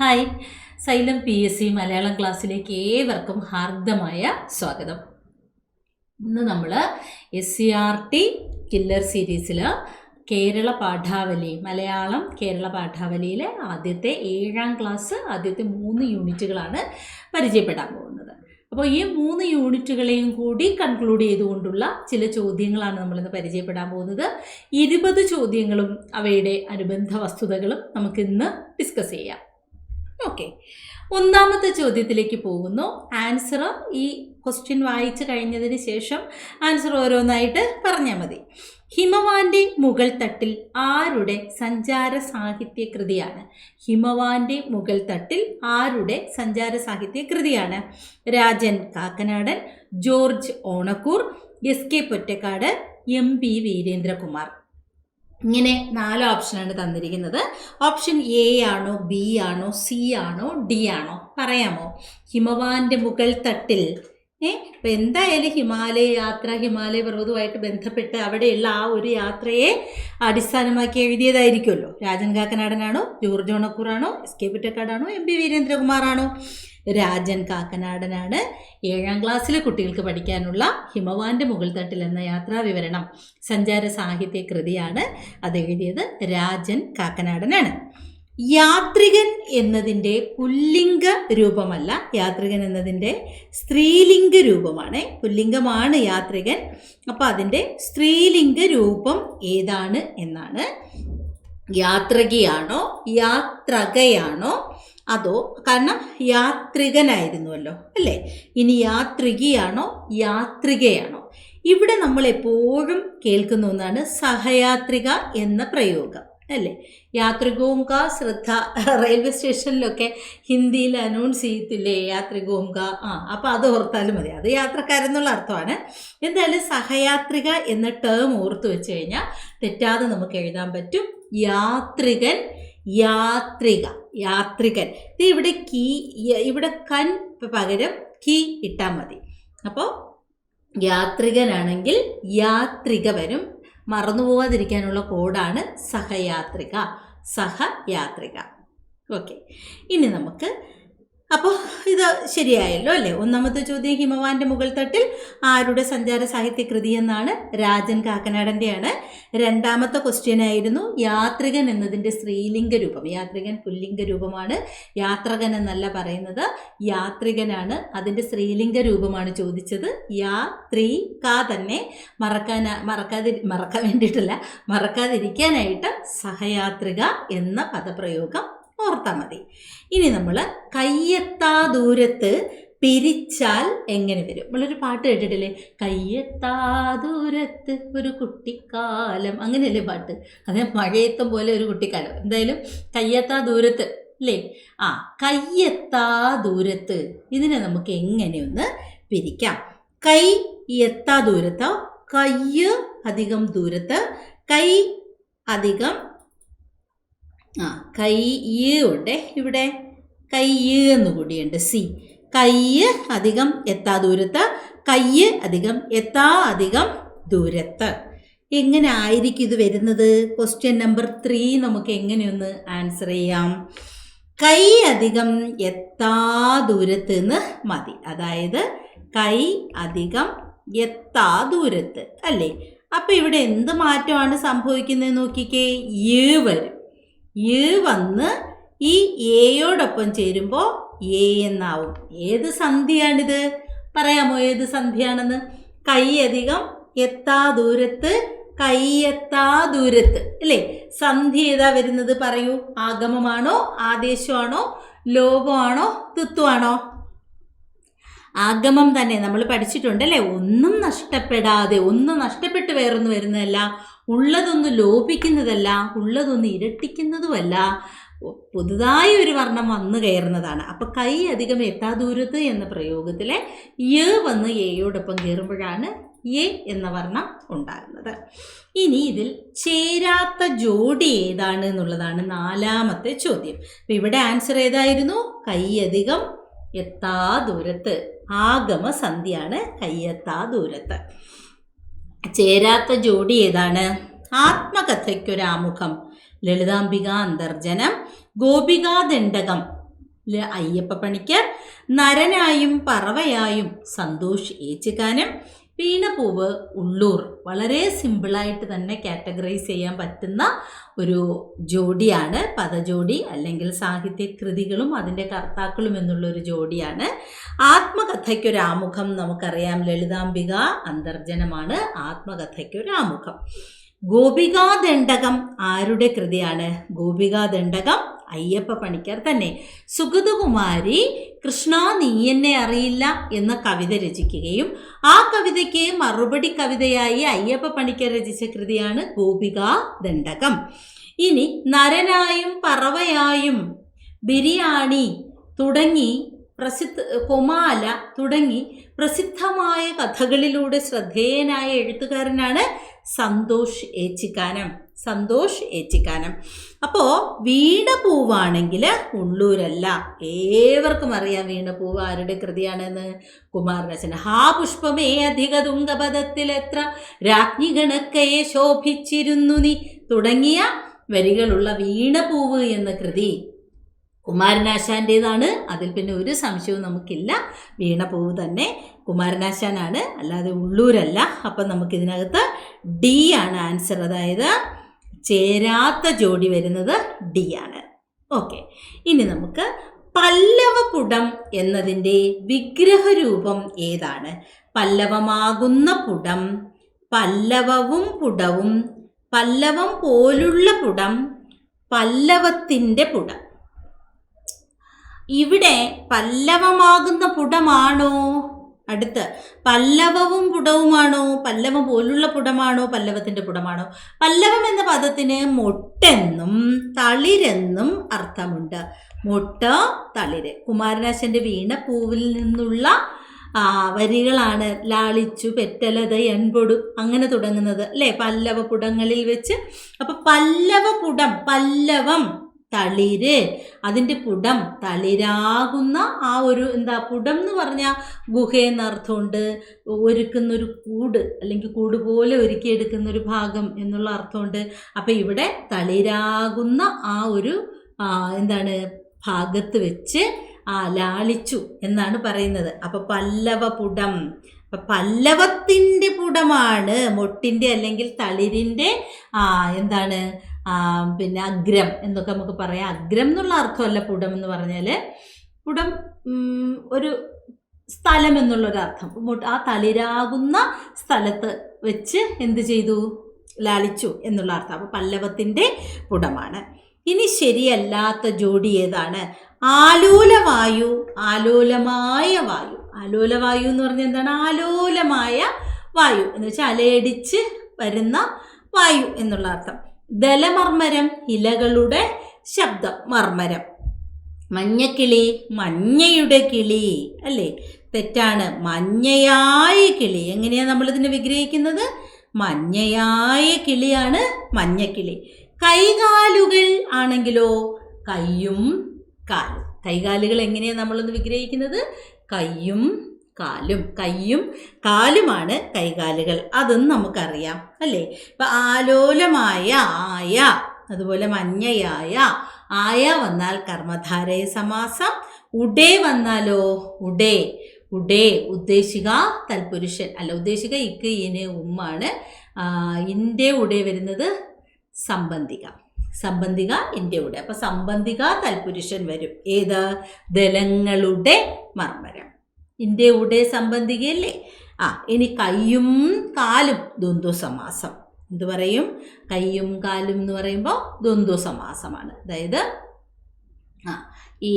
Hi, xylem PSC Malayalam ക്ലാസ്സിലേക്ക് ഏവർക്കും ഹാർദമായ സ്വാഗതം. ഇന്ന് നമ്മൾ SCERT കില്ലർ സീരീസിൽ കേരള പാഠാവലി മലയാളം കേരള പാഠാവലിയിലെ ആദ്യത്തെ 7ാം ക്ലാസ് ആദ്യത്തെ 3 യൂണിറ്റുകളാണ് പരിചയപ്പെടാൻ പോകുന്നത്. അപ്പോൾ ഈ 3 യൂണിറ്റുകളെയും കൂടി കൺക്ലൂഡ് ചെയ്തുകൊണ്ടുള്ള ചില ചോദ്യങ്ങളാണ് നമ്മളിന്ന് പരിചയപ്പെടാൻ പോകുന്നത്. 20 ചോദ്യങ്ങളും അവയുടെ അനുബന്ധ വസ്തുതകളും നമുക്കിന്ന് ഡിസ്കസ് ചെയ്യാം. ഓക്കെ, ഒന്നാമത്തെ ചോദ്യത്തിലേക്ക് പോകുന്നു. ആൻസർ ഈ ക്വസ്റ്റ്യൻ വായിച്ചു കഴിഞ്ഞതിന് ശേഷം ആൻസർ ഓരോന്നായിട്ട് പറഞ്ഞാൽ മതി. ഹിമവാന്റെ മുകൾ തട്ടിൽ ആരുടെ സഞ്ചാര സാഹിത്യ കൃതിയാണ്? ഹിമവാന്റെ മുകൾ തട്ടിൽ ആരുടെ സഞ്ചാര സാഹിത്യ കൃതിയാണ്? Rajan Kakkanadan, George Onakkoor, SK Pottekkatt, MP Veerendrakumar. ഇങ്ങനെ 4 ഓപ്ഷനാണ് തന്നിരിക്കുന്നത്. ഓപ്ഷൻ A ആണോ, B ആണോ, C ആണോ, D ആണോ പറയാമോ? ഹിമവാന്റെ മുകൾ തട്ടിൽ ഇപ്പം എന്തായാലും ഹിമാലയ പർവ്വതവുമായിട്ട് ബന്ധപ്പെട്ട് അവിടെയുള്ള ആ ഒരു യാത്രയെ അടിസ്ഥാനമാക്കി എഴുതിയതായിരിക്കുമല്ലോ. രാജൻ കാക്കനാടനാണോ, ജോർജ് ഓണക്കൂറാണോ, SK പൊറ്റക്കാടാണോ, MP വീരേന്ദ്രകുമാറാണോ? രാജൻ കാക്കനാടനാണ്. 7ാം ക്ലാസ്സിലെ കുട്ടികൾക്ക് പഠിക്കാനുള്ള ഹിമവാന്റെ മുകൾ തട്ടിൽ എന്ന യാത്രാ വിവരണം സഞ്ചാര സാഹിത്യ കൃതിയാണ്. അത് എഴുതിയത് രാജൻ കാക്കനാടനാണ്. യാത്രികൻ എന്നതിൻ്റെ പുല്ലിംഗ രൂപമല്ല, യാത്രികൻ എന്നതിൻ്റെ സ്ത്രീലിംഗ രൂപമാണ്. പുല്ലിംഗമാണ് യാത്രികൻ, അപ്പോൾ അതിൻ്റെ സ്ത്രീലിംഗ രൂപം ഏതാണ് എന്നാണ്. യാത്രികയാണോ, യാത്രകയാണോ, അതോ കാരണം യാത്രികനായിരുന്നുവല്ലോ അല്ലേ? ഇനി യാത്രികയാണോ, യാത്രികയാണോ? ഇവിടെ നമ്മൾ എപ്പോഴും കേൾക്കുന്ന ഒന്നാണ് സഹയാത്രിക എന്ന പ്രയോഗം അല്ലേ? യാത്രികവും കാ ശ്രദ്ധ, റെയിൽവേ സ്റ്റേഷനിലൊക്കെ ഹിന്ദിയിൽ അനൗൺസ് ചെയ്യത്തില്ലേ യാത്രികവും കാ? അപ്പോൾ അത് ഓർത്താലും മതി, അത് യാത്രക്കാരെന്നുള്ള അർത്ഥമാണ്. എന്തായാലും സഹയാത്രിക എന്ന ടേം ഓർത്ത് വെച്ച് കഴിഞ്ഞാൽ തെറ്റാതെ നമുക്ക് എഴുതാൻ പറ്റും. യാത്രികൻ, യാത്രിക, യാത്രികൻ. ഇവിടെ ഇവിടെ കൻ പകരം കി ഇട്ടാൽ മതി. അപ്പോൾ യാത്രികനാണെങ്കിൽ യാത്രിക വരും. മറന്നു പോകാതിരിക്കാനുള്ള കോഡാണ് സഹയാത്രിക, സഹയാത്രിക. ഓക്കെ, ഇനി നമുക്ക് അപ്പോൾ ഇത് ശരിയായല്ലോ അല്ലേ? ഒന്നാമത്തെ ചോദ്യം ഹിമവാന്റെ മുകൾ തട്ടിൽ ആരുടെ സഞ്ചാര സാഹിത്യ കൃതി എന്നാണ്? രാജൻ കാക്കനാടൻ്റെയാണ്. രണ്ടാമത്തെ ക്വസ്റ്റ്യൻ ആയിരുന്നു യാത്രികൻ എന്നതിൻ്റെ സ്ത്രീലിംഗ രൂപം. യാത്രികൻ പുല്ലിംഗ രൂപമാണ്, യാത്രകൻ എന്നല്ല പറയുന്നത്, യാത്രികനാണ്. അതിൻ്റെ സ്ത്രീലിംഗ രൂപമാണ് ചോദിച്ചത്. യാത്രിക തന്നെ മറക്കാതിരിക്കാനായിട്ട് സഹയാത്രിക എന്ന പദപ്രയോഗം ഓർത്താൽ മതി. ഇനി നമ്മൾ കയ്യെത്താ ദൂരത്ത് പിരിച്ചാൽ എങ്ങനെ വരും? നമ്മളൊരു പാട്ട് കേട്ടിട്ടില്ലേ? കയ്യെത്താ ദൂരത്ത് ഒരു കുട്ടിക്കാലം, അങ്ങനെയല്ലേ പാട്ട്? അതേ മഴയത്തും പോലെ ഒരു കുട്ടിക്കാലം. എന്തായാലും കയ്യെത്താ ദൂരത്ത് അല്ലേ? കയ്യെത്താ ദൂരത്ത് ഇതിനെ നമുക്ക് എങ്ങനെയൊന്ന് പിരിക്കാം? കൈ എത്താ ദൂരത്തോ, കയ്യ് അധികം ദൂരത്ത്, കൈ അധികം കയ്യ് ഉണ്ട് ഇവിടെ, കയ്യ് എന്ന് കൂടിയുണ്ട്, സി. കയ്യ് അധികം എത്താ ദൂരത്ത്, കയ്യ് അധികം എത്താ അധികം ദൂരത്ത്. എങ്ങനെ ആയിരിക്കും ഇത് വരുന്നത്? ക്വസ്റ്റ്യൻ നമ്പർ 3 നമുക്ക് എങ്ങനെയൊന്ന് ആൻസർ ചെയ്യാം? കൈ അധികം എത്താ ദൂരത്ത് എന്ന് മതി. അതായത് കൈ അധികം എത്താ ദൂരത്ത് അല്ലേ? അപ്പം ഇവിടെ എന്ത് മാറ്റമാണ് സംഭവിക്കുന്നത് നോക്കിക്കേ? യ് വരും. യ് വന്ന് ഈ എയോടൊപ്പം ചേരുമ്പോൾ എ എന്നാവും. ഏത് സന്ധിയാണിത്? പറയാമോ ഏത് സന്ധിയാണെന്ന്? കൈ അധികം എത്താ ദൂരത്ത്, കയ്യെത്താ ദൂരത്ത് അല്ലേ? സന്ധി ഏതാ വരുന്നത്? പറയൂ. ആഗമമാണോ, ആദേശമാണോ, ലോപമാണോ, തുത്വമാണോ? ആഗമം തന്നെ നമ്മൾ പഠിച്ചിട്ടുണ്ടല്ലേ. ഒന്നും നഷ്ടപ്പെടാതെ, ഒന്ന് നഷ്ടപ്പെട്ട് വേറൊന്നും വരുന്നതല്ല, ഉള്ളതൊന്നും ലോപിക്കുന്നതല്ല, ഉള്ളതൊന്നും ഇരട്ടിക്കുന്നതുമല്ല, പുതുതായി ഒരു വർണ്ണം വന്നു കയറുന്നതാണ്. അപ്പം കൈ അധികം എത്താ ദൂരത്ത് എന്ന പ്രയോഗത്തിലെ യ വന്ന് എയോടൊപ്പം കയറുമ്പോഴാണ് എ എന്ന വർണ്ണം ഉണ്ടാകുന്നത്. ഇനി ഇതിൽ ചേരാത്ത ജോഡി ഏതാണ് എന്നുള്ളതാണ് 4ാമത്തെ ചോദ്യം. അപ്പം ഇവിടെ ആൻസർ ഏതായിരുന്നു? കൈ അധികം എത്താ ദൂരത്ത്. ആഗമസന്ധിയാണ് കയ്യെത്താ ദൂരത്ത്. ചേരാത്ത ജോഡി ഏതാണ്? ആത്മകഥയ്ക്കൊരാമുഖം, ലളിതാംബിക അന്തർജനം, ഗോപികാദണ്ഡകം അയ്യപ്പ പണിക്കർ, നരനായും പറവയായും സന്തോഷ് ഏച്ചിക്കാനം, വീണപൂവ് ഉള്ളൂർ. വളരെ സിമ്പിളായിട്ട് തന്നെ കാറ്റഗറൈസ് ചെയ്യാൻ പറ്റുന്ന ഒരു ജോഡിയാണ്, പദജോഡി അല്ലെങ്കിൽ സാഹിത്യകൃതികളും അതിൻ്റെ കർത്താക്കളും എന്നുള്ളൊരു ജോഡിയാണ്. ആത്മകഥയ്ക്കൊരാമുഖം നമുക്കറിയാം, ലളിതാംബിക അന്തർജനമാണ് ആത്മകഥയ്ക്കൊരാമുഖം. ഗോപികാദണ്ഡകം ആരുടെ കൃതിയാണ്? ഗോപികാദണ്ഡകം അയ്യപ്പ പണിക്കർ തന്നെ. സുഗതകുമാരി കൃഷ്ണ നീ എന്നെ അറിയില്ല എന്ന കവിത രചിക്കുകയും ആ കവിതയ്ക്ക് മറുപടി കവിതയായി അയ്യപ്പ പണിക്കർ രചിച്ച കൃതിയാണ് ഗോപികാദണ്ഡകം. ഇനി നരനായും പറവയായും, ബിരിയാണി തുടങ്ങി കൊമാല തുടങ്ങി പ്രസിദ്ധമായ കഥകളിലൂടെ ശ്രദ്ധേയനായ എഴുത്തുകാരനാണ് സന്തോഷ് ഏച്ചിക്കാനം. സന്തോഷ് ഏച്ചിക്കാനം. അപ്പോൾ വീണപൂവാണെങ്കിൽ ഉള്ളൂരല്ല. ഏവർക്കും അറിയാം വീണപൂവ് ആരുടെ കൃതിയാണെന്ന്. കുമാരനാശാൻ. ഹാ പുഷ്പമേ അധിക തുംഗപദത്തിൽ എത്ര രാജ്ഞി ഗണക്കയെ ശോഭിച്ചിരുന്നു നീ തുടങ്ങിയ വരികളുള്ള വീണപൂവ് എന്ന കൃതി കുമാരനാശാൻ്റേതാണ്. അതിൽ പിന്നെ ഒരു സംശയവും നമുക്കില്ല, വീണപൂവ് തന്നെ കുമാരനാശാനാണ്, അല്ലാതെ ഉള്ളൂരല്ല. അപ്പം നമുക്കിതിനകത്ത് ഡി ആണ് ആൻസർ, അതായത് ചേരാത്ത ജോഡി വരുന്നത് ഡി ആണ്. ഓക്കെ, ഇനി നമുക്ക് പല്ലവപുടം എന്നതിൻ്റെ വിഗ്രഹരൂപം ഏതാണ്? പല്ലവമാകുന്ന പുടം, പല്ലവവും പുടവും, പല്ലവം പോലുള്ള പുടം, പല്ലവത്തിൻ്റെ പുടം. ഇവിടെ പല്ലവമാകുന്ന പുടമാണോ? അടുത്ത് പല്ലവവും പുടവുമാണോ? പല്ലവം പോലുള്ള പുടമാണോ? പല്ലവത്തിൻ്റെ പുടമാണോ? പല്ലവം എന്ന പദത്തിന് മൊട്ടെന്നും തളിരെന്നും അർത്ഥമുണ്ട്. മൊട്ട്, തളിര്. കുമാരനാശാൻ്റെ വീണപൂവിൽ നിന്നുള്ള വരികളാണ് ലാളിച്ചു പെറ്റലത എൺപൊടു അങ്ങനെ തുടങ്ങുന്നത് അല്ലേ, പല്ലവ പുടങ്ങളിൽ വെച്ച്. അപ്പം പല്ലവ പുടം, പല്ലവം തളിര്, അതിൻ്റെ പുടം തളിരാകുന്ന ആ ഒരു പുടം എന്ന് പറഞ്ഞാൽ ഗുഹയെന്ന അർത്ഥമുണ്ട്, ഒരുക്കുന്നൊരു കൂട് അല്ലെങ്കിൽ കൂട് പോലെ ഒരുക്കിയെടുക്കുന്നൊരു ഭാഗം എന്നുള്ള അർത്ഥമുണ്ട്. അപ്പം ഇവിടെ തളിരാകുന്ന ആ ഒരു ഭാഗത്ത് വെച്ച് ലാളിച്ചു എന്നാണ് പറയുന്നത്. അപ്പം പല്ലവ പുടം, അപ്പം പല്ലവത്തിൻ്റെ പുടമാണ്, മൊട്ടിൻ്റെ അല്ലെങ്കിൽ തളിരിൻ്റെ പിന്നെ അഗ്രം എന്നൊക്കെ നമുക്ക് പറയാം. അഗ്രം എന്നുള്ള അർത്ഥമല്ല പുടം എന്ന് പറഞ്ഞാൽ, പുടം ഒരു സ്ഥലം എന്നുള്ളൊരർത്ഥം. ആ തളിരാകുന്ന സ്ഥലത്ത് വെച്ച് എന്ത് ചെയ്തു? ലാളിച്ചു എന്നുള്ള അർത്ഥം. അപ്പോൾ പല്ലവത്തിൻ്റെ പുടമാണ്. ഇനി ശരിയല്ലാത്ത ജോഡി ഏതാണ്? ആലോലവായു, ആലോലമായ വായു. ആലോലവായു എന്ന് പറഞ്ഞാൽ എന്താണ്? ആലോലമായ വായു എന്ന് വെച്ചാൽ അലയടിച്ച് വരുന്ന വായു എന്നുള്ള അർത്ഥം. ദലമർമരം, ഇലകളുടെ ശബ്ദം, മർമരം. മഞ്ഞക്കിളി, മഞ്ഞയുടെ കിളി അല്ലേ? തെറ്റാണ്. മഞ്ഞയായ കിളി. എങ്ങനെയാണ് നമ്മളിതിനെ വിഗ്രഹിക്കുന്നത്? മഞ്ഞയായ കിളിയാണ് മഞ്ഞക്കിളി. കൈകാലുകൾ ആണെങ്കിലോ കയ്യും കാലും. കൈകാലുകൾ എങ്ങനെയാണ് നമ്മളൊന്ന് വിഗ്രഹിക്കുന്നത്? കയ്യും കാലും. കയ്യും കാലുമാണ് കൈകാലുകൾ. അതൊന്നും നമുക്കറിയാം അല്ലേ? ഇപ്പം ആലോലമായ ആയ, അതുപോലെ മഞ്ഞയായ ആയ വന്നാൽ കർമ്മധാരയ സമാസം. ഉടേ വന്നാലോ ഉടേ. ഉടേ ഉദ്ദേശിക തൽപുരുഷൻ അല്ല, ഉദ്ദേശിക ഇക്ക് ഇന് ഉമ്മാണ്. ഇൻ്റെ ഉടേ വരുന്നത് സംബന്ധിക. സംബന്ധിക ഇൻ്റെ ഉടേ. അപ്പം സംബന്ധിക തൽപുരുഷൻ വരും. ഏത്? ദലങ്ങളുടെ മർമരം. ഇൻ്റെ ഉടേ സംബന്ധികയല്ലേ? ഇനി കയ്യും കാലും ദ്വന്ദ്വ സമാസം. എന്ത് പറയും? കയ്യും കാലും എന്ന് പറയുമ്പോൾ ദ്വന്ദ്വ സമാസമാണ്. അതായത് ഈ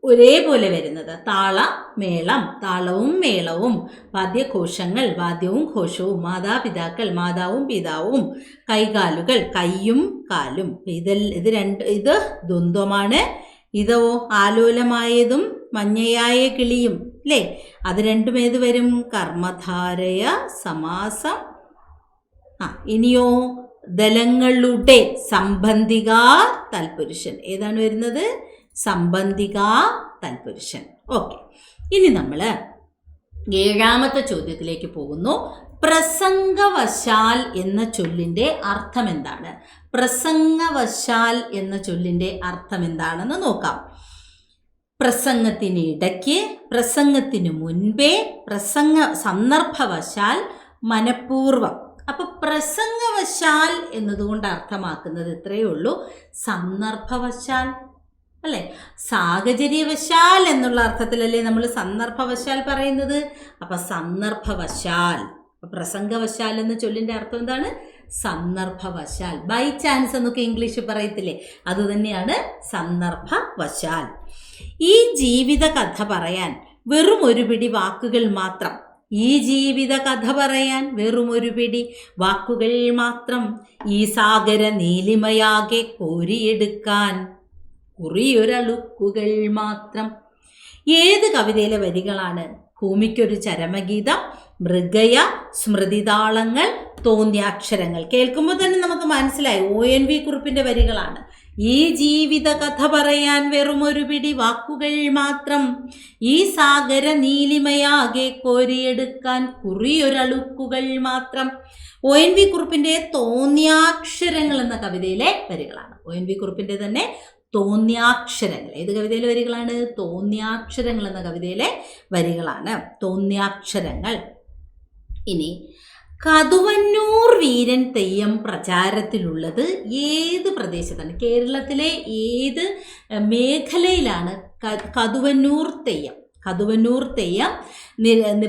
ഒരേപോലെ വരുന്നത് താളമേളം, താളവും മേളവും, വാദ്യഘോഷങ്ങൾ, വാദ്യവും ഘോഷവും, മാതാപിതാക്കൾ, മാതാവും പിതാവും, കൈകാലുകൾ, കയ്യും കാലും. ഇത് ദ്വന്ദ്വമാണ്. ഇതോ ആലോലമായതും മഞ്ഞയായ കിളിയും അല്ലേ? അത് രണ്ടും ഏത് വരും? കർമ്മധാരയ സമാസം. ഇനിയോ ദലങ്ങളുടെ സംബന്ധിക തൽപുരുഷൻ. ഏതാണ് വരുന്നത്? സംബന്ധിക തൽപുരുഷൻ. ഓക്കെ, ഇനി നമ്മൾ 7ാമത്തെ ചോദ്യത്തിലേക്ക് പോകുന്നു. പ്രസംഗവശാൽ എന്ന ചൊല്ലിൻ്റെ അർത്ഥം എന്താണ്? പ്രസംഗവശാൽ എന്ന ചൊല്ലിൻ്റെ അർത്ഥം എന്താണെന്ന് നോക്കാം. പ്രസംഗത്തിനിടയ്ക്ക്, പ്രസംഗത്തിന് മുൻപേ, സന്ദർഭവശാൽ, മനഃപൂർവം. അപ്പൊ പ്രസംഗവശാൽ എന്നതുകൊണ്ട് അർത്ഥമാക്കുന്നത് ഇത്രയേ ഉള്ളൂ, സന്ദർഭവശാൽ അല്ലേ? സാഹചര്യവശാൽ എന്നുള്ള അർത്ഥത്തിലല്ലേ നമ്മൾ സന്ദർഭവശാൽ പറയുന്നത്. അപ്പൊ സന്ദർഭവശാൽ, പ്രസംഗവശാൽ എന്ന ചൊല്ലിൻ്റെ അർത്ഥം എന്താണ്? സന്ദർഭവശാൽ. ബൈ ചാൻസ് എന്നൊക്കെ ഇംഗ്ലീഷ് പറയത്തില്ലേ, അതുതന്നെയാണ് സന്ദർഭവശാൽ. ഈ ജീവിത കഥ പറയാൻ വെറും ഒരു പിടി വാക്കുകൾ മാത്രം. ഈ ജീവിത കഥ പറയാൻ വെറും ഒരു പിടി വാക്കുകൾ മാത്രം. ഈ സാഗര നീലിമയാകെ കോരിയെടുക്കാൻ കുറിയൊരളുക്കുകൾ മാത്രം. ഏത് കവിതയിലെ വരികളാണ്? ഭൂമിക്കൊരു ചരമഗീതം, മൃഗയ, സ്മൃതിതാളങ്ങൾ, തോന്നിയാക്ഷരങ്ങൾ. കേൾക്കുമ്പോൾ തന്നെ നമുക്ക് മനസ്സിലായി ONV കുറുപ്പിന്റെ വരികളാണ്. ഈ ജീവിത കഥ പറയാൻ വെറും ഒരു പിടി വാക്കുകൾ മാത്രം. ഈ സാഗര നീലിമയാകെ കോരിയെടുക്കാൻ കുറിയൊരളുക്കുകൾ മാത്രം. ONV കുറുപ്പിന്റെ തോന്നിയാക്ഷരങ്ങൾ എന്ന കവിതയിലെ വരികളാണ്. ONV കുറുപ്പിന്റെ തന്നെ തോന്നിയാക്ഷരങ്ങൾ. ഏത് കവിതയിലെ വരികളാണ്? തോന്നിയാക്ഷരങ്ങൾ എന്ന കവിതയിലെ വരികളാണ് തോന്നിയാക്ഷരങ്ങൾ. ഇനി കതുവന്നൂർ വീരൻ തെയ്യം പ്രചാരത്തിലുള്ളത് ഏത് പ്രദേശത്താണ്? കേരളത്തിലെ ഏത് മേഖലയിലാണ് കതുവന്നൂർ തെയ്യം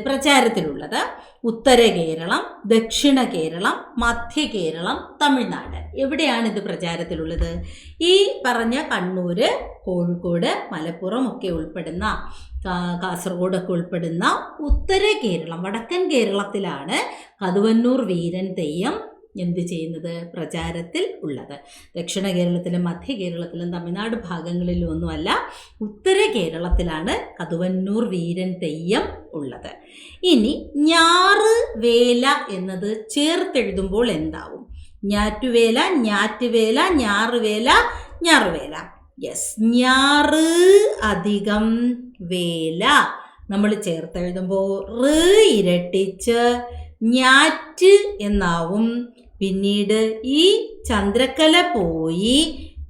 പ്രചാരത്തിലുള്ളത്? ഉത്തര കേരളം, ദക്ഷിണ കേരളം, മധ്യ കേരളം, തമിഴ്നാട്. എവിടെയാണ് ഇത് പ്രചാരത്തിലുള്ളത്? ഈ പറഞ്ഞ കണ്ണൂര്, കോഴിക്കോട്, മലപ്പുറം ഒക്കെ ഉൾപ്പെടുന്ന, കാസർഗോഡൊക്കെ ഉൾപ്പെടുന്ന ഉത്തര കേരളം, വടക്കൻ കേരളത്തിലാണ് കതുവന്നൂർ വീരൻ തെയ്യം എന്ത് ചെയ്യുന്നത്? പ്രചാരത്തിൽ ഉള്ളത്. ദക്ഷിണ കേരളത്തിലും മധ്യ കേരളത്തിലും തമിഴ്നാട് ഭാഗങ്ങളിലും ഒന്നുമല്ല, ഉത്തര കേരളത്തിലാണ് കതുവന്നൂർ വീരൻ തെയ്യം ഉള്ളത്. ഇനി ഞാറ് വേല എന്നത് ചേർത്തെഴുതുമ്പോൾ എന്താവും? ഞാറ്റുവേല, ഞാറ്റുവേല, ഞാറുവേല, ഞാറുവേല. യെസ്, ഞാറ് അധികം വേല നമ്മൾ ചേർത്തെഴുതുമ്പോൾ റ് ഇരട്ടിച്ച് ഞാറ്റ് എന്നാവും. പിന്നീട് ഈ ചന്ദ്രക്കല പോയി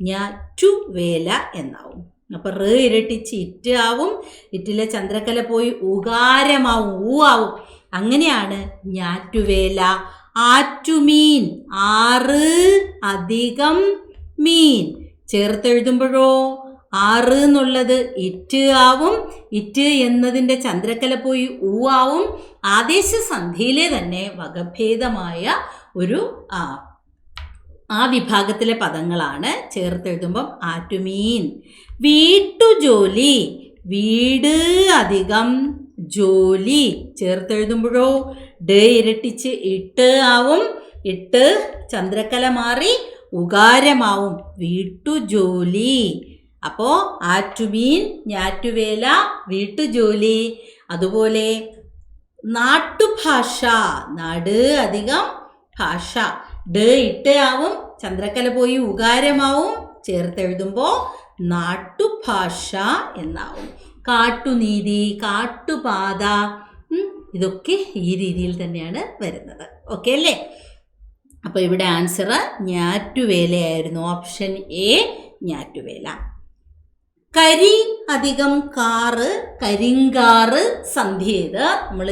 ഞാറ്റുവേല എന്നാവും. അപ്പൊ റ് ഇരട്ടിച്ച് ഇറ്റ് ആവും, ഇറ്റിലെ ചന്ദ്രക്കല പോയി ഉകാരമാവും, ഊ ആവും. അങ്ങനെയാണ് ഞാറ്റുവേല. ആറ്റുമീൻ, ആറ് അധികം മീൻ ചേർത്തെഴുതുമ്പോഴോ ആറ് എന്നുള്ളത് ഇറ്റ് ആവും, ഇറ്റ് എന്നതിൻ്റെ ചന്ദ്രക്കല പോയി ഊ ആവും. ആദേശസന്ധിയിലെ തന്നെ വകഭേദമായ ഒരു ആ വിഭാഗത്തിലെ പദങ്ങളാണ് ചേർത്തെഴുതുമ്പം ആറ്റുമീൻ. വീട്ടുജോലി, വീട് അധികം ജോലി ചേർത്തെഴുതുമ്പോഴോ ഡ ഇരട്ടിച്ച് ഇട്ട് ആവും, ഇട്ട് ചന്ദ്രക്കല മാറി ഉകാരമാവും, വീട്ടുജോലി. അപ്പോ ആറ്റുമീൻ, ഞാറ്റുവേല, വീട്ടുജോലി. അതുപോലെ നാട്ടുഭാഷ, നാട് അധികം ഭാഷ, ഡ ഇട്ട് ആവും, ചന്ദ്രക്കല പോയി ഉകാരമാവും, ചേർത്തെഴുതുമ്പോൾ നാട്ടുഭാഷ എന്നാവും. കാട്ടുനീതി, കാട്ടുപാത, ഇതൊക്കെ ഈ രീതിയിൽ തന്നെയാണ് വരുന്നത്. ഓക്കെ അല്ലേ? അപ്പോൾ ഇവിടെ ആൻസർ ഞാറ്റുവേലയായിരുന്നു. ഓപ്ഷൻ എ ഞാറ്റുവേല. കരി അധികം കാറ്, കരിങ്കാറ് സന്ധി ചെയ്ത് നമ്മൾ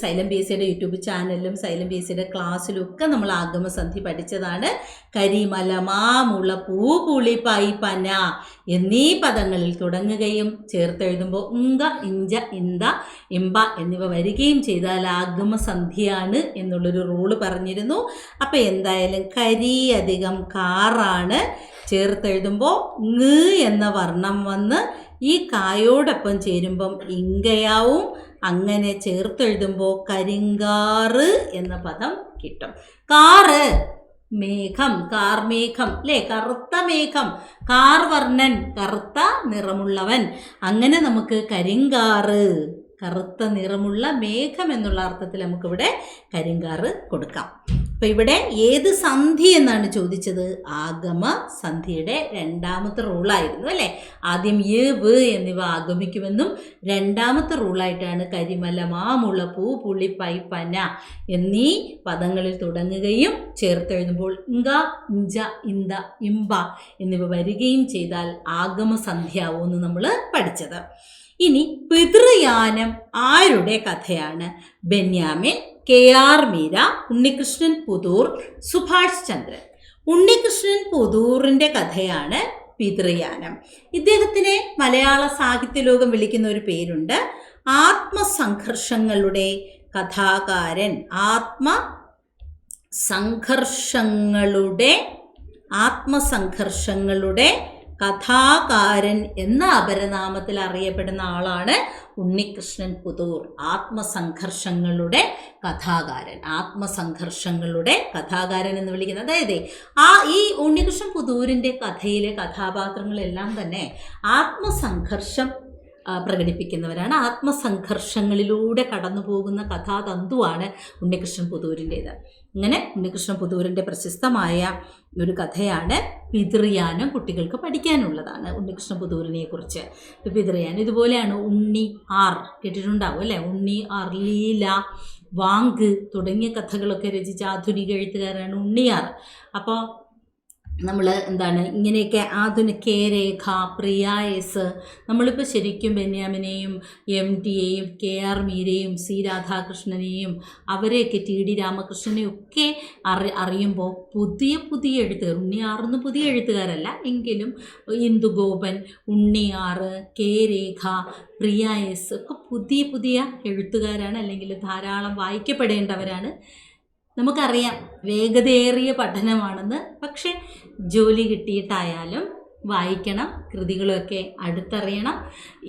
സൈലം PSCയുടെ യൂട്യൂബ് ചാനലിലും സൈലം PSCയുടെ ക്ലാസ്സിലും ഒക്കെ നമ്മൾ ആഗമസന്ധി പഠിച്ചതാണ്. കരിമല, മാമുള, പൂപുളി, പൈപ്പന എന്നീ പദങ്ങളിൽ തുടങ്ങുകയും ചേർത്തെഴുതുമ്പോൾ ഉങ്ക, ഇഞ്ച, ഇന്ത, ഇമ്പ എന്നിവ വരികയും ചെയ്താൽ ആഗമസന്ധിയാണ് എന്നുള്ളൊരു റൂള് പറഞ്ഞിരുന്നു. അപ്പം എന്തായാലും കരി അധികം കാറാണ്. ചേർത്തെഴുതുമ്പോൾ ങ് എന്ന വർണ്ണം വന്ന് ഈ കായോടൊപ്പം ചേരുമ്പം ഇങ്കയാവും. അങ്ങനെ ചേർത്തെഴുതുമ്പോൾ കരിങ്കാറ് എന്ന പദം കിട്ടും. കാറ് മേഘം, കാർമേഘം അല്ലേ? കറുത്ത മേഘം, കാർ വർണ്ണൻ, കറുത്ത നിറമുള്ളവൻ. അങ്ങനെ നമുക്ക് കരിങ്കാറ്, കറുത്ത നിറമുള്ള മേഘം എന്നുള്ള അർത്ഥത്തിൽ നമുക്കിവിടെ കരിങ്കാറ് കൊടുക്കാം. അപ്പം ഇവിടെ ഏത് സന്ധി എന്നാണ് ചോദിച്ചത്? ആഗമ സന്ധിയുടെ രണ്ടാമത്തെ റൂളായിരുന്നു അല്ലേ. ആദ്യം യ് വ് എന്നിവ ആഗമിക്കുമെന്നും രണ്ടാമത്തെ റൂളായിട്ടാണ് കരിമല, മാമുള, പൂ, പുളി, പൈ, പന എന്നീ പദങ്ങളിൽ തുടങ്ങുകയും ചേർത്തെഴുതുമ്പോൾ ഇങ്ക, ഇഞ്ച, ഇന്ത, ഇമ്പ എന്നിവ വരികയും ചെയ്താൽ ആഗമസന്ധിയാവുമെന്ന് നമ്മൾ പഠിച്ചത്. ഇനി പിതൃയാനം ആരുടെ കഥയാണ്? ബെന്യാമിൻ, KR മീര, ഉണ്ണികൃഷ്ണൻ പുതൂർ, സുഭാഷ് ചന്ദ്രൻ. ഉണ്ണികൃഷ്ണൻ പുതൂറിൻ്റെ കഥയാണ് പിതൃയാനം. ഇദ്ദേഹത്തിനെ മലയാള സാഹിത്യലോകം വിളിക്കുന്ന ഒരു പേരുണ്ട്, ആത്മസംഘർഷങ്ങളുടെ കഥാകാരൻ. ആത്മസംഘർഷങ്ങളുടെ കഥാകാരൻ എന്ന അപരനാമത്തിൽ അറിയപ്പെടുന്ന ആളാണ് ഉണ്ണികൃഷ്ണൻ പുതൂർ. ആത്മസംഘർഷങ്ങളുടെ കഥാകാരൻ എന്ന് വിളിക്കുന്നത്. അതായത് ഈ ഉണ്ണികൃഷ്ണൻ പുതൂരിൻ്റെ കഥയിലെ കഥാപാത്രങ്ങളെല്ലാം തന്നെ ആത്മസംഘർഷം പ്രകടിപ്പിക്കുന്നവരാണ്. ആത്മസംഘർഷങ്ങളിലൂടെ കടന്നു പോകുന്ന കഥാതന്തുവാണ് ഉണ്ണികൃഷ്ണൻ പുതൂരിൻ്റേത്. ഇങ്ങനെ ഉണ്ണികൃഷ്ണൻ പുതൂരിൻ്റെ പ്രശസ്തമായ ഒരു കഥയാണ് പിതൃയാനം. കുട്ടികൾക്ക് പഠിക്കാനുള്ളതാണ് ഉണ്ണികൃഷ്ണൻ പുതൂരിനെ കുറിച്ച്. പിതൃയാനം ഇതുപോലെയാണ്. ഉണ്ണി ആർ കേട്ടിട്ടുണ്ടാവും അല്ലേ. ഉണ്ണി ആർ, ലീല, വാങ്ക് തുടങ്ങിയ കഥകളൊക്കെ രചിച്ച ആധുനിക എഴുത്തുകാരാണ് ഉണ്ണിയാർ. അപ്പോൾ നമ്മൾ ഇങ്ങനെയൊക്കെ ആധുനിക കെ രേഖ, പ്രിയ എസ്, നമ്മളിപ്പോൾ ശരിക്കും ബെന്യാമിനെയും MT യെയും KR മീരയും C രാധാകൃഷ്ണനെയും അവരെയൊക്കെ TD രാമകൃഷ്ണനെയും ഒക്കെ അറിയുമ്പോൾ പുതിയ എഴുത്തുകാർ, ഉണ്ണിയാറൊന്നും പുതിയ എഴുത്തുകാരല്ല എങ്കിലും ഇന്ദുഗോപൻ, ഉണ്ണിയാർ, കെ രേഖ, പ്രിയ എസ് ഒക്കെ പുതിയ എഴുത്തുകാരാണ്, അല്ലെങ്കിൽ ധാരാളം വായിക്കപ്പെടേണ്ടവരാണ്. നമുക്കറിയാം വേഗതയേറിയ പഠനമാണെന്ന്. പക്ഷെ ജോലി കിട്ടിയിട്ടായാലും വായിക്കണം, കൃതികളൊക്കെ അടുത്തറിയണം.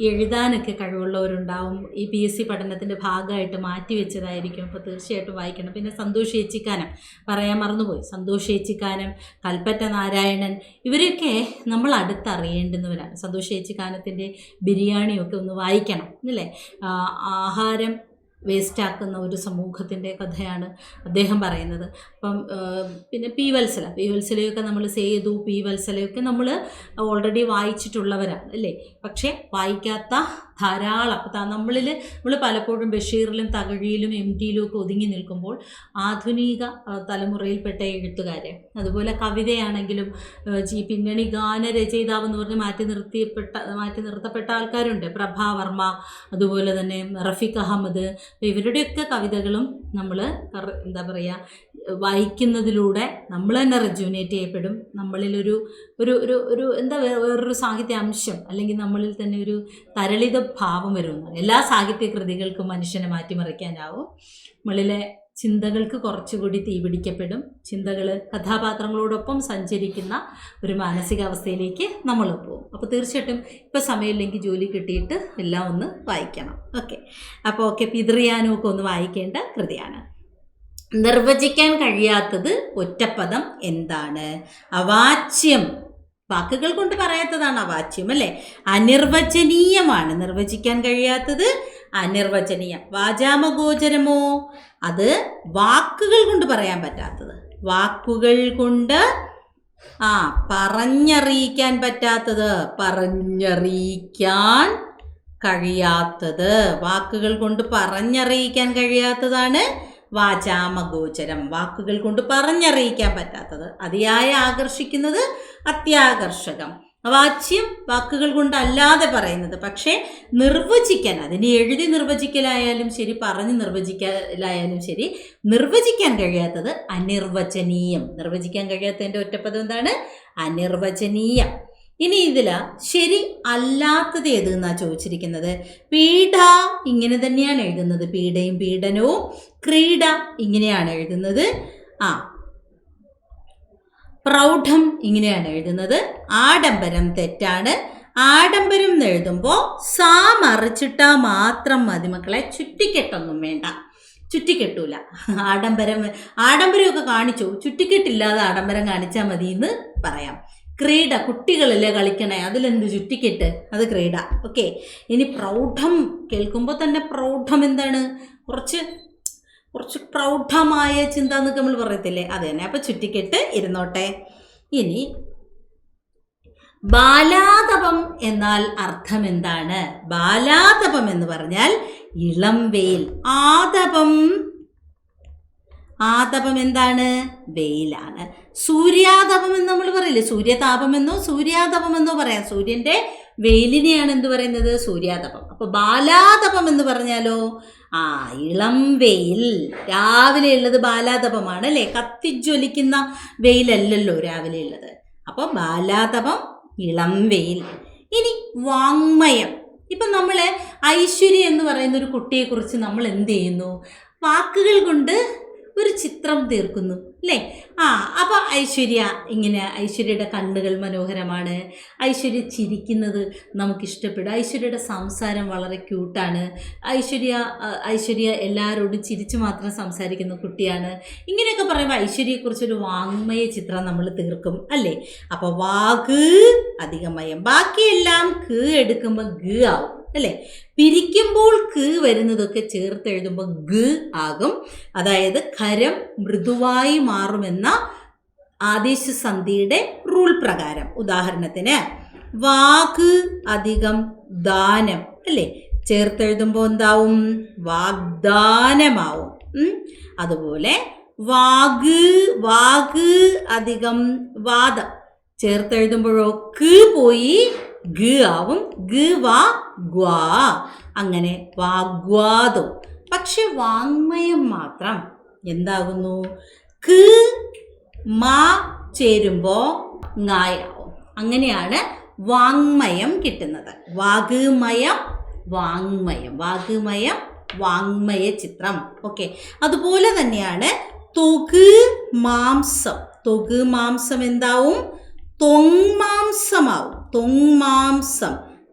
എഴുതാനൊക്കെ കഴിവുള്ളവരുണ്ടാവും, ഈ PSC പഠനത്തിൻ്റെ ഭാഗമായിട്ട് മാറ്റിവെച്ചതായിരിക്കും. അപ്പോൾ തീർച്ചയായിട്ടും വായിക്കണം. പിന്നെ സന്തോഷ് ഏച്ചിക്കാനം പറയാൻ മറന്നുപോയി. സന്തോഷ് ഏച്ചിക്കാനം, കൽപ്പറ്റ നാരായണൻ, ഇവരെയൊക്കെ നമ്മൾ അടുത്തറിയേണ്ടുന്നവരാണ്. സന്തോഷ് ഏച്ചിക്കാനത്തിൻ്റെ ബിരിയാണിയൊക്കെ ഒന്ന് വായിക്കണം അല്ലേ. ആഹാരം വേസ്റ്റാക്കുന്ന ഒരു സമൂഹത്തിൻ്റെ കഥയാണ് അദ്ദേഹം പറയുന്നത്. അപ്പം പിന്നെ P. വത്സലയൊക്കെ നമ്മൾ സേതു, P. വത്സലയൊക്കെ നമ്മൾ ഓൾറെഡി വായിച്ചിട്ടുള്ളവരാണ് അല്ലേ. പക്ഷേ വായിക്കാത്ത ധാരാളം നമ്മൾ പലപ്പോഴും ബഷീറിലും തകഴിയിലും MT യിലും ഒക്കെ ഒതുങ്ങി നിൽക്കുമ്പോൾ ആധുനിക തലമുറയിൽപ്പെട്ട എഴുത്തുകാരെ, അതുപോലെ കവിതയാണെങ്കിലും പിന്നണി ഗാനരചയിതാവെന്ന് പറഞ്ഞ് മാറ്റി നിർത്തപ്പെട്ട ആൾക്കാരുണ്ട്. പ്രഭാവർമ്മ, അതുപോലെ തന്നെ റഫീഖ് അഹമ്മദ്. ഇവരുടെയൊക്കെ കവിതകളും നമ്മൾ വായിക്കുന്നതിലൂടെ നമ്മൾ തന്നെ റെജുവിനേറ്റ് ചെയ്യപ്പെടും. നമ്മളിലൊരു വേറൊരു സാഹിത്യ അംശം, അല്ലെങ്കിൽ നമ്മളിൽ തന്നെ ഒരു തരളിത ഭാവം വരുന്നു. എല്ലാ സാഹിത്യ കൃതികൾക്കും മനുഷ്യനെ മാറ്റിമറിക്കാനാവും. നമ്മളിലെ ചിന്തകൾക്ക് കുറച്ചുകൂടി തീപിടിക്കപ്പെടും. ചിന്തകൾ കഥാപാത്രങ്ങളോടൊപ്പം സഞ്ചരിക്കുന്ന ഒരു മാനസികാവസ്ഥയിലേക്ക് നമ്മൾ പോകും. അപ്പോൾ തീർച്ചയായിട്ടും ഇപ്പോൾ സമയമില്ലെങ്കിൽ ജോലി കിട്ടിയിട്ട് എല്ലാം ഒന്ന് വായിക്കണം. അപ്പോൾ പിതൃയാനമൊക്കെ ഒന്ന് വായിക്കേണ്ട കൃതിയാണ്. നിർവചിക്കാൻ കഴിയാത്തത് ഒറ്റപ്പദം എന്താണ്? അവാച്യം. വാക്കുകൾ കൊണ്ട് പറയാത്തതാണ് അവാച്യം അല്ലേ. അനിർവചനീയമാണ്. നിർവചിക്കാൻ കഴിയാത്തത് അനിർവചനീയം. വാചാമഗോചരമോ? അത് വാക്കുകൾ കൊണ്ട് പറയാൻ പറ്റാത്തത്. വാക്കുകൾ കൊണ്ട് പറഞ്ഞറിയിക്കാൻ പറ്റാത്തത്. പറഞ്ഞറിയിക്കാൻ കഴിയാത്തത്. വാക്കുകൾ കൊണ്ട് പറഞ്ഞറിയിക്കാൻ കഴിയാത്തതാണ് വാചാമഗോചരം. വാക്കുകൾ കൊണ്ട് പറഞ്ഞറിയിക്കാൻ പറ്റാത്തത്. അതിയായ ആകർഷിക്കുന്നത് അത്യാകർഷകം. വാച്യം വാക്കുകൾ കൊണ്ടല്ലാതെ പറയുന്നത്. പക്ഷേ നിർവചിക്കാൻ, അതിനെ എഴുതി നിർവചിക്കലായാലും ശരി, പറഞ്ഞ് നിർവചിക്കലായാലും ശരി, നിർവചിക്കാൻ കഴിയാത്തത് അനിർവചനീയം. നിർവചിക്കാൻ കഴിയാത്തതിൻ്റെ ഒറ്റപ്പദം എന്താണ്? അനിർവചനീയം. ഇനി ഇതിൽ ശരി അല്ലാത്തത് ഏത് എന്നാണ് ചോദിച്ചിരിക്കുന്നത്. പീഡ ഇങ്ങനെ തന്നെയാണ് എഴുതുന്നത്. പീഡയും പീഡനവും. ക്രീഡ ഇങ്ങനെയാണ് എഴുതുന്നത്. പ്രൗഢം ഇങ്ങനെയാണ് എഴുതുന്നത്. ആഡംബരം തെറ്റാണ്. ആഡംബരം എന്ന് എഴുതുമ്പോൾ മറിച്ചിട്ടാൽ മാത്രം മതി മക്കളെ. ചുറ്റിക്കെട്ടൊന്നും വേണ്ട. ചുറ്റിക്കെട്ടൂല. ആഡംബരമൊക്കെ കാണിച്ചു, ചുറ്റിക്കെട്ടില്ലാതെ ആഡംബരം കാണിച്ചാൽ മതി എന്ന് പറയാം. ക്രീഡ, കുട്ടികളല്ലേ കളിക്കണേ, അതിലെന്ത് ചുറ്റിക്കെട്ട്, അത് ക്രീഡ. ഇനി പ്രൗഢം കേൾക്കുമ്പോൾ തന്നെ പ്രൗഢം എന്താണ്? കുറച്ച് പ്രൗഢമായ ചിന്ത എന്നൊക്കെ നമ്മൾ പറയത്തില്ലേ, അത് തന്നെ. അപ്പം ചുറ്റിക്കെട്ട് ഇരുന്നോട്ടെ. ഇനി ബാലാതപം എന്നാൽ അർത്ഥം എന്താണ്? ബാലാതപം എന്ന് പറഞ്ഞാൽ ഇളം വെയിൽ. ആതപം എന്താണ്? വെയിലാണ്. സൂര്യാതപം എന്ന് നമ്മൾ പറയില്ലേ, സൂര്യതാപമെന്നോ സൂര്യാതപമെന്നോ പറയാം. സൂര്യന്റെ വെയിലിനെയാണ് എന്ത് പറയുന്നത്? സൂര്യാതപം. അപ്പൊ ബാലാതപം എന്ന് പറഞ്ഞാലോ ഇളം വെയിൽ. രാവിലെ ഉള്ളത് ബാലാതപമാണ് അല്ലേ, കത്തിജ്വലിക്കുന്ന വെയിലല്ലല്ലോ രാവിലെ ഉള്ളത്. അപ്പൊ ബാലാതപം ഇളം വെയിൽ. ഇനി വാങ്മയം. ഇപ്പം നമ്മൾ ഐശ്വര്യ എന്ന് പറയുന്ന ഒരു കുട്ടിയെക്കുറിച്ച് നമ്മൾ എന്ത് ചെയ്യുന്നു? വാക്കുകൾ കൊണ്ട് ഒരു ചിത്രം തീർക്കുന്നു അല്ലേ. അപ്പോൾ ഐശ്വര്യയുടെ കണ്ണുകൾ മനോഹരമാണ്, ഐശ്വര്യ ചിരിക്കുന്നത് നമുക്കിഷ്ടപ്പെടും, ഐശ്വര്യയുടെ സംസാരം വളരെ ക്യൂട്ടാണ്, ഐശ്വര്യ എല്ലാവരോടും ചിരിച്ചു മാത്രം സംസാരിക്കുന്ന കുട്ടിയാണ്. ഇങ്ങനെയൊക്കെ പറയുമ്പോൾ ഐശ്വര്യയെക്കുറിച്ചൊരു വാങ്മയ ചിത്രം നമ്മൾ തീർക്കും അല്ലേ. അപ്പോൾ വാഗ് അധികമയം, ബാക്കിയെല്ലാം ക എടുക്കുമ്പോൾ ഗ ആവും അല്ലേ. പിരിക്കുമ്പോൾ ക വരുന്നതൊക്കെ ചേർത്ത് എഴുതുമ്പോൾ ഗ ആകും. അതായത് ഖരം മൃദുവായി മാറുമെന്ന ആദേശസന്ധിയുടെ റൂൾ പ്രകാരം. ഉദാഹരണത്തിന് വാഗ് അധികം ദാനം അല്ലേ, ചേർത്തെഴുതുമ്പോൾ എന്താവും? വാഗ്ദാനമാവും. അതുപോലെ വാഗ് അധികം വാദം, ചേർത്തെഴുതുമ്പോഴോ ക പോയി ഗ ആവും. ഗ വാ ഗ്വാ, അങ്ങനെ വാഗ്വാദം. പക്ഷെ വാങ്മയം മാത്രം എന്താകുന്നു? ക മാ ചേരുമ്പോ ങ്ങായാവും. അങ്ങനെയാണ് വാങ്മയം കിട്ടുന്നത്. വാഗ്മയം വാങ്മയ ചിത്രം. ഓക്കെ. അതുപോലെ തന്നെയാണ് തൊക് മാംസം എന്താവും? തൊങ്മാംസമാവും.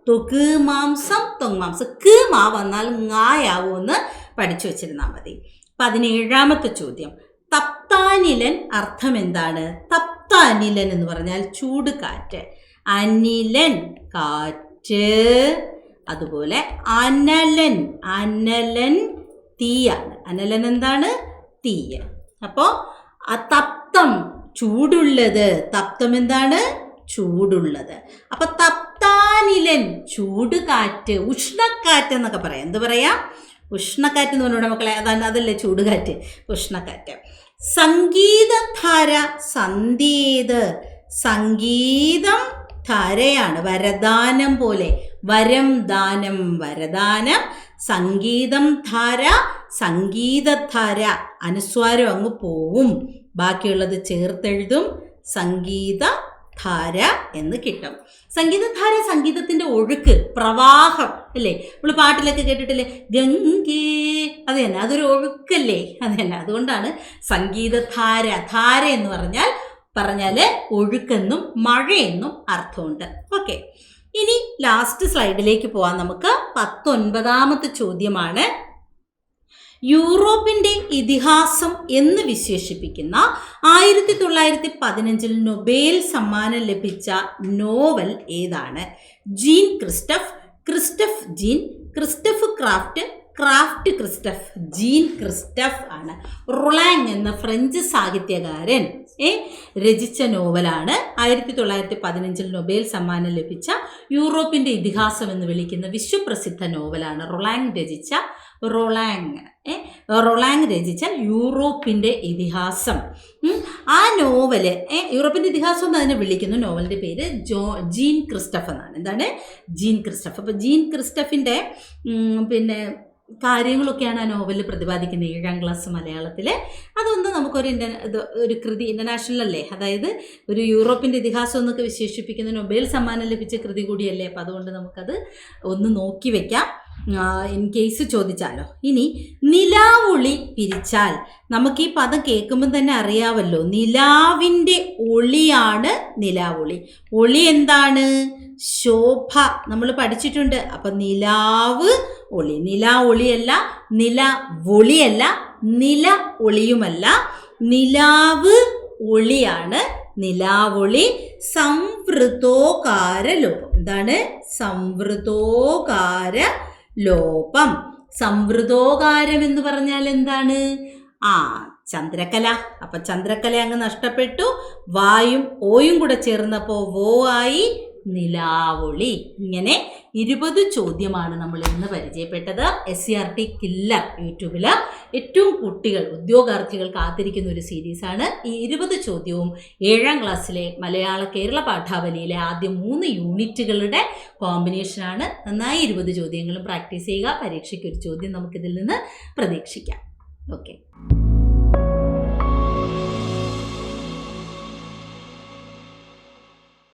തൊക് മാംസം ക മാ വന്നാൽ ങ്ങായാവുമെന്ന് പഠിച്ചു വെച്ചിരുന്നാൽ മതി. 17ാമത്തെ ചോദ്യം, തപ്താനിലൻ അർത്ഥം എന്താണ്? തപ്താനിലൻ എന്ന് പറഞ്ഞാൽ ചൂടുകാറ്റ്. അനിലൻ കാറ്റ്. അതുപോലെ അനലൻ തീയാണ്. അനലൻ എന്താണ്? തീയ്. അപ്പോൾ തപ്തം ചൂടുള്ളത്. തപ്തം എന്താണ്? ചൂടുള്ളത്. അപ്പൊ തപ്താനിലൻ ചൂടുകാറ്റ്, ഉഷ്ണക്കാറ്റ് എന്നൊക്കെ പറയാം. എന്ത് പറയാം? ഉഷ്ണക്കാറ്റ് എന്ന് പറഞ്ഞൂടെ മക്കളെ? അതല്ലേ ചൂടുകാറ്റ്, ഉഷ്ണക്കാറ്റ്. സംഗീതധാര സന്ധ്യേത്. സംഗീതം ധാരയാണ്, വരദാനം പോലെ. വരം ദാനം വരദാനം. സംഗീതം ധാര, സംഗീതധാര. അനുസ്വാരം അങ്ങ് പോവും, ബാക്കിയുള്ളത് ചേർത്തെഴുതും. സംഗീതധാര എന്ന് കിട്ടും. സംഗീതധാര സംഗീതത്തിന്റെ ഒഴുക്ക്, പ്രവാഹം അല്ലേ. നമ്മൾ പാട്ടിലൊക്കെ കേട്ടിട്ടില്ലേ, ഗംഗേ, അത് തന്നെ, അതൊരു ഒഴുക്കല്ലേ, അത് തന്നെ. അതുകൊണ്ടാണ് സംഗീതധാര. ധാര എന്ന് പറഞ്ഞാല് ഒഴുക്കെന്നും മഴയെന്നും അർത്ഥമുണ്ട്. ഓക്കെ. ഇനി ലാസ്റ്റ് സ്ലൈഡിലേക്ക് പോവാം നമുക്ക്. 19ാമത്തെ ചോദ്യമാണ്, യൂറോപ്പിന്റെ ഇതിഹാസം എന്ന് വിശേഷിപ്പിക്കുന്ന 1915 നൊബേൽ സമ്മാനം ലഭിച്ച നോവൽ ഏതാണ്? Jean Christophe Jean, Christophe Krafft Christophe, Jean Christophe ആണ്. റൊളാങ് എന്ന ഫ്രഞ്ച് സാഹിത്യകാരൻ രചിച്ച നോവലാണ് 1915 നൊബേൽ സമ്മാനം ലഭിച്ച യൂറോപ്പിന്റെ ഇതിഹാസം എന്ന് വിളിക്കുന്ന വിശ്വപ്രസിദ്ധ നോവലാണ് റൊളാങ് രചിച്ച യൂറോപ്പിന്റെ ഇതിഹാസം. ആ നോവല് യൂറോപ്പിന്റെ ഇതിഹാസം എന്ന് അതിനെ വിളിക്കുന്നു. നോവലിന്റെ പേര് ജീൻ ക്രിസ്റ്റഫ് എന്നാണ്. എന്താണ്? Jean Christophe. അപ്പൊ ജീൻ ക്രിസ്റ്റഫിന്റെ കാര്യങ്ങളൊക്കെയാണ് ആ നോവലിൽ പ്രതിപാദിക്കുന്നത്. 7ാം ക്ലാസ് മലയാളത്തിൽ. അതൊന്ന് നമുക്കൊരു ഒരു കൃതി, ഇന്റർനാഷണൽ അല്ലേ, അതായത് ഒരു യൂറോപ്പിന്റെ ഇതിഹാസം എന്നൊക്കെ വിശേഷിപ്പിക്കുന്ന നൊബേൽ സമ്മാനം ലഭിച്ച കൃതി കൂടിയല്ലേ. അപ്പം അതുകൊണ്ട് നമുക്കത് ഒന്ന് നോക്കി വെക്കാം, ഇൻ കേസ് ചോദിച്ചാലോ. ഇനി നിലാവൊളി പിരിച്ചാൽ, നമുക്ക് ഈ പദം കേൾക്കുമ്പോൾ തന്നെ അറിയാമല്ലോ, നിലാവിൻ്റെ ഒളിയാണ് നിലാവൊളി. ഒളി എന്താണ്? ശോഭ. നമ്മൾ പഠിച്ചിട്ടുണ്ട്. അപ്പം നിലാവ് ഒളി, നിലാ ഒളിയല്ല, നില ഒളിയല്ല, നില ഒളിയുമല്ല, നിലാവ് ഒളിയാണ് നിലാവൊളി. സംവൃതോകാര ലോപം. എന്താണ്? സംവൃതോകാര ലോപം. സംവൃതോകാരം എന്ന് പറഞ്ഞാൽ എന്താണ്? ആ, ചന്ദ്രക്കല. അപ്പൊ ചന്ദ്രക്കല അങ്ങ് നഷ്ടപ്പെട്ടു. വായും ഓയും കൂടെ ചേർന്നപ്പോൾ വോ ആയി നിലാവൊളി. ഇങ്ങനെ 20 ചോദ്യമാണ് നമ്മൾ ഇന്ന് പരിചയപ്പെട്ടത്. SCRT കില്ലർ യൂട്യൂബിൽ ഏറ്റവും കുട്ടികൾ ഉദ്യോഗാർത്ഥികൾ കാത്തിരിക്കുന്ന ഒരു സീരീസാണ്. ഈ 20 ചോദ്യവും 7ാം ക്ലാസ്സിലെ മലയാള കേരള പാഠാവലിയിലെ ആദ്യ 3 യൂണിറ്റുകളുടെ കോമ്പിനേഷനാണ്. നന്നായി 20 ചോദ്യങ്ങളും പ്രാക്ടീസ് ചെയ്യുക. പരീക്ഷയ്ക്ക് ഒരു ചോദ്യം നമുക്കിതിൽ നിന്ന് പ്രതീക്ഷിക്കാം. ഓക്കെ.